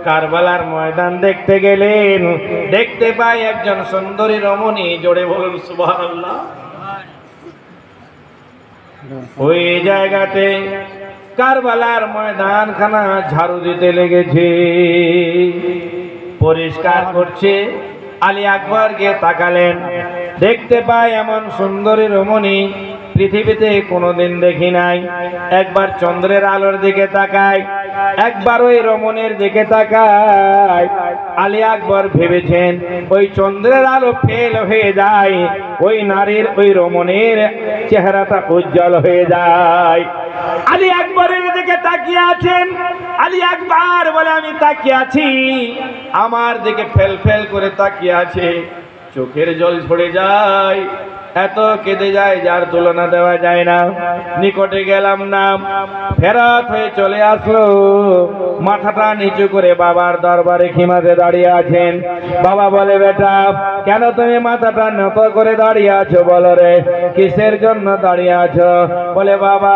কারবালার ময়দান দেখতে গেলেন, দেখতে পাই একজন সুন্দরী রমণী। জোরে বলুন সুবহানাল্লাহ। ওই জায়গাতে কারবালার ময়দান খানা ঝাড়ু দিতে লেগেছে, পরিষ্কার করছে। আলী আকবর গিয়ে তাকালেন, দেখতে পাই এমন সুন্দরী রমণী পৃথিবীতে কোনোদিন দেখি নাই। একবার চন্দ্রের আলোর দিকে তাকায়, একবার ওই রমণীর দিকে তাকায়। আলী আকবর ভেবেছেন ওই চন্দ্রের আলো ফেল হয়ে যায়, ওই নারীর ওই রমণীর চেহারাটা উজ্জ্বল হয়ে যায়। আলী আকবরের দিকে তাকিয়ে আছেন। আলী আকবর বলে, আমি তাকিয়ে আছি, আমার দিকে ফেল ফেল করে তাকিয়ে আছে, চোখের জল ঝরে যায়, এত কেঁদে যায় যার তুলনা দেওয়া যায় না। নিকটে গেলাম না, ফেরত হয়ে চলে আসলো। মাথাটা নিচু করে বাবার দরবারে খিমাতে দাঁড়িয়ে আছেন। বাবা বলে, বেটা কেন তুমি মাথাটা নত করে দাঁড়িয়ে আছো? বলো রে, কিসের জন্য দাঁড়িয়ে আছো? বলে, বাবা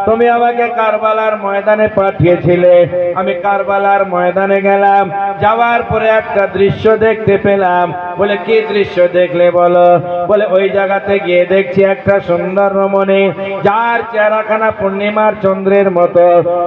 তুমি আমাকে কারবালার ময়দানে পাঠিয়েছিলে, আমি কারবালার ময়দানে গেলাম, যাওয়ার পরে একটা দৃশ্য দেখতে পেলাম। বলে, কি দৃশ্য দেখলে বলো? বলে, ওই জায়গাতে গিয়ে দেখছি একটা সুন্দর রমণী, যার চেহারাখানা পূর্ণিমার চন্দ্রের মতো।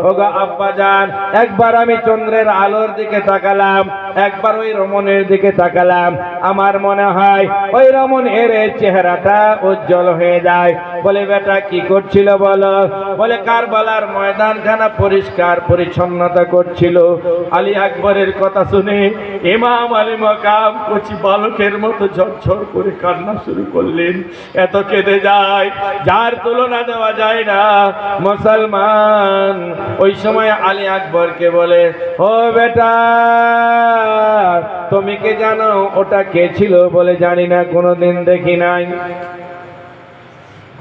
ওগো আব্বাজান, একবার আমি চন্দ্রের আলোর দিকে তাকালাম, একবার ওই রমণীর দিকে তাকালাম, আমার মনে হয় ওই রমণীর চেহারাটা উজ্জ্বল হয়ে যায়। বলে, বেটা কি করছিল বলো? বলে, কারবালার ময়দানখানা পরিষ্কার পরিচ্ছন্নতা করছিল। আলী আকবরের কথা শুনে ইমাম আলী মাকাম কচি বালকের মতো ঝরঝর করে কান্না শুরু করলেন। এত কেঁদে যায় যার তুলনা দেওয়া যায় না। মুসলমান ওই সময় আলী আকবরকে বলে, ও বেটা তুমি কে জানো ওটা কে ছিল? বলে, জানি না, কোনোদিন দেখি নাই,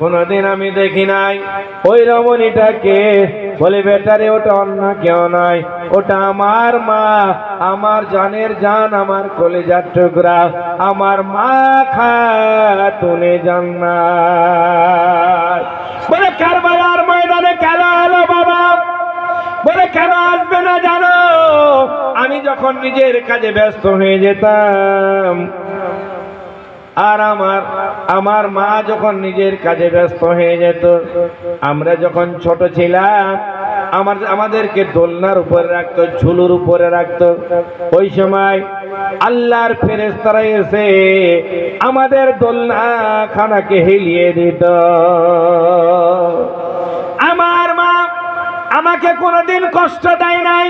কোনোদিন আমি দেখি নাই। ওই রমণীটাকে? বলে, বেটারে ওটা অন্য কেউ নয়, ওটা আমার মা, আমার জানের জান, আমার কলেজার টুকরা, আমার মা খাতুনে জান্নাত। বলে, কারবালার ময়দানে কেন এলো বাবা? বলে, কেন আসবে না জানো? আমি যখন নিজের কাজে ব্যস্ত হয়ে যেতাম, আর আমার মা যখন নিজের কাজে ব্যস্ত হয়ে যেত, আমরা যখন ছোট ছিলাম আমাদেরকে দোলনার উপরে রাখতো, ঝুলুর উপরে রাখতো। ওই সময় আল্লাহর ফেরেশতারা এসে আমাদের দোলনা খানাকে হিলিয়ে দিত। আমার মা আমাকে কোনোদিন কষ্ট দেয় নাই,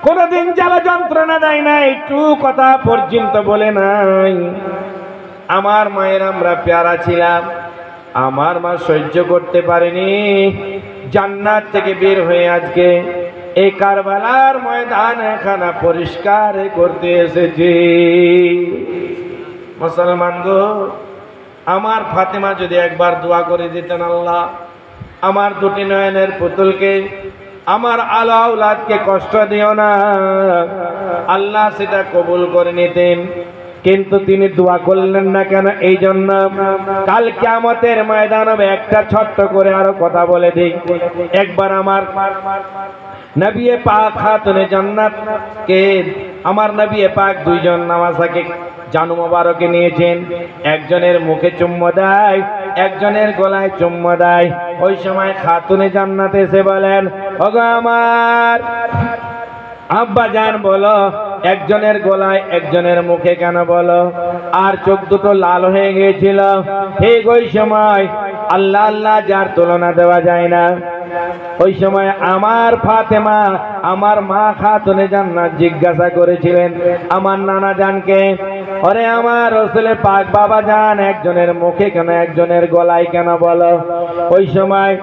কোনোদিন জ্বালা যন্ত্রণা দেয় নাই, একটু কথা পর্যন্ত বলে নাই। আমার মায়ের আমরা প্যারা ছিলাম, আমার মা সহ্য করতে পারেনি, জান্নাত থেকে বের হয়ে আজকে এই কারবালার ময়দান খানা পরিষ্কার করতে এসেছি। মুসলমান গো, আমার ফাতেমা যদি একবার দোয়া করে দিতেন, আল্লাহ আমার দুটি নয়নের পুতুলকে, আমার আলো আওলাদকে কষ্ট দিও না, আল্লাহ সেটা কবুল করে নিতেন। কিন্তু তিনি দোয়া করলেন না কেন? এই জন্য কাল কিয়ামতের ময়দান হবে। একটা ছোট্ট করে আরো কথা বলে দিই। একবার আমার নবী পাক খাতুনে জান্নাত কে, আমার নবী পাক দুইজন নামাজাকে জানু মোবারকে নিয়েছেন, একজনের মুখে চুম্বো দেয়, একজনের গলায় চুম্বো দেয়। ওই সময় খাতুনে জান্নাত এসে বলেন, ওগো আমার আব্বা জান, বলো একজনের গলায় একজনের মুখে কেন বলো? আর চোখ দুটো লাল হয়ে গিয়েছিল। ঠিক ওই সময় আল্লাহ আল্লাহ যার তুলনা দেওয়া যায় না, ওই সময় আমার ফাতেমা, আমার মা খাতুনে জান্নাত জিজ্ঞাসা করেছিলেন আমার নানা জানকে, ওরে আমার রাসূল পাক বাবা জান, একজনের মুখে কেন একজনের গলায় কেন বলো? ওই সময়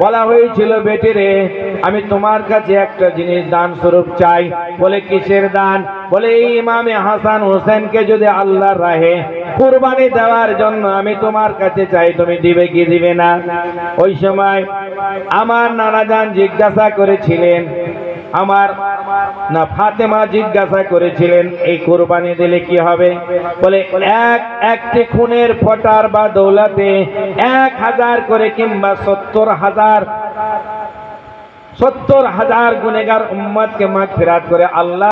বলা হয়েছিল, বেটি রে, আমি তোমার কাছে একটা জিনিস দান স্বরূপ চাই। বলে, কিসের দান? বলে, ইমামে হাসান হোসেনকে যদি আল্লাহর রাহে কুরবানি দেওয়ার জন্য আমি তোমার কাছে চাই, তুমি দিবে কি দিবে না? ওই সময় আমার নানা জান জিজ্ঞাসা করেছিলেন, আমার না ফাতেমা জিজ্ঞাসা করেছিলেন, এই কুরবানি দিলে কি হবে? বলে, একটি খুনের ফটার বা দৌলতে 1000 করে কিংবা 70,000 70,000 গুনেগার উম্মতকে মাগফিরাত করে আল্লাহ